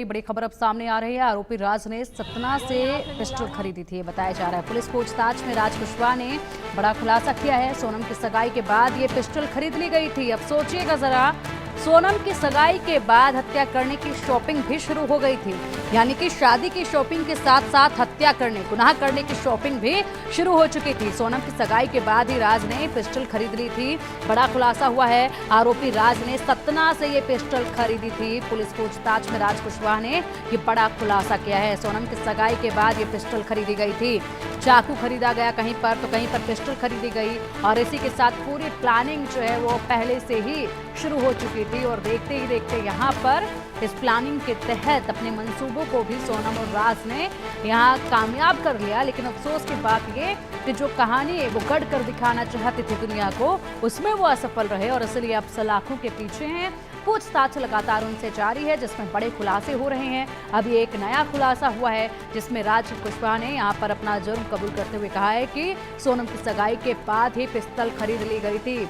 बड़ी खबर अब सामने आ रही है। आरोपी राज ने सतना से पिस्टल खरीदी थी, बताया जा रहा है। पुलिस पूछताछ में राज कुशवाहा ने बड़ा खुलासा किया है। सोनम की सगाई के बाद ये पिस्टल खरीद ली गई थी। अब सोचिएगा जरा, सोनम की सगाई के बाद हत्या करने की शॉपिंग भी शुरू हो गई थी। यानी कि शादी की शॉपिंग के साथ साथ हत्या करने, गुनाह करने की शॉपिंग भी शुरू हो चुकी थी। सोनम की सगाई के बाद ही राज ने पिस्टल खरीद ली थी। बड़ा खुलासा हुआ है। आरोपी राज ने सतना से ये पिस्टल खरीदी थी। पुलिस पूछताछ में राज कुशवाहा ने ये बड़ा खुलासा किया है। सोनम की सगाई के बाद ये पिस्टल खरीदी गई थी। चाकू खरीदा गया कहीं पर, तो कहीं पर पिस्टल खरीदी गई और इसी के साथ पूरी प्लानिंग जो है वो पहले से ही शुरू हो चुकी थी। और देखते ही देखते यहाँ पर इस प्लानिंग के तहत अपने मंसूबों को भी सोनम और राज ने यहाँ कामयाब कर लिया। लेकिन अफसोस की बात ये कि जो कहानी वो गढ़ कर दिखाना चाहते थे दुनिया को, उसमें वो असफल रहे और इसलिए अब सलाखों के पीछे हैं। पूछताछ लगातार उनसे जारी है, जिसमें बड़े खुलासे हो रहे हैं। अभी एक नया खुलासा हुआ है जिसमें राज कुशवाहा ने यहाँ पर अपना जुर्म कबूल करते हुए कहा है कि सोनम की सगाई के बाद ही पिस्टल खरीद ली गई थी।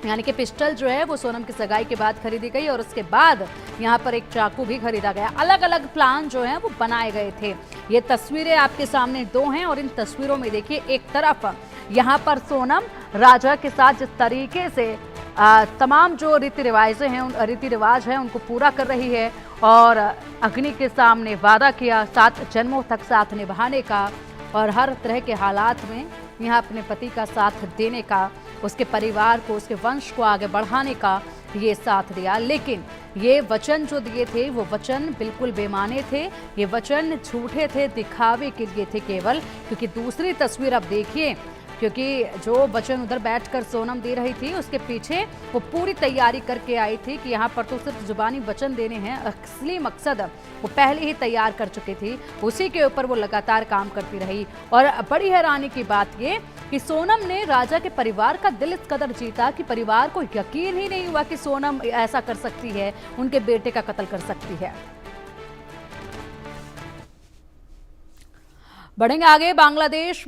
यानी कि पिस्टल जो है वो सोनम की सगाई के बाद खरीदी गई और उसके बाद यहाँ पर एक चाकू भी खरीदा गया। अलग अलग प्लान जो है वो बनाए गए थे। ये तस्वीरें आपके सामने दो हैं और इन तस्वीरों में देखिए, एक तरफ यहाँ पर सोनम राजा के साथ जिस तरीके से तमाम जो रीति रिवाज हैं उनको पूरा कर रही है और अग्नि के सामने वादा किया 7 जन्मों तक साथ निभाने का और हर तरह के हालात में यहाँ अपने पति का साथ देने का, उसके परिवार को, उसके वंश को आगे बढ़ाने का ये साथ दिया। लेकिन ये वचन जो दिए थे वो वचन बिल्कुल बेमाने थे। ये वचन झूठे थे, दिखावे के लिए थे केवल। क्योंकि दूसरी तस्वीर अब देखिए, क्योंकि जो वचन उधर बैठकर सोनम दे रही थी उसके पीछे वो पूरी तैयारी करके आई थी कि यहाँ पर तो सिर्फ जुबानी वचन देने हैं, असली मकसद वो पहले ही तैयार कर चुकी थी। उसी के ऊपर वो लगातार काम करती रही। और बड़ी हैरानी की बात ये कि सोनम ने राजा के परिवार का दिल इस कदर जीता कि परिवार को यकीन ही नहीं हुआ कि सोनम ऐसा कर सकती है, उनके बेटे का कत्ल कर सकती है। बढ़ेंगे आगे। बांग्लादेश में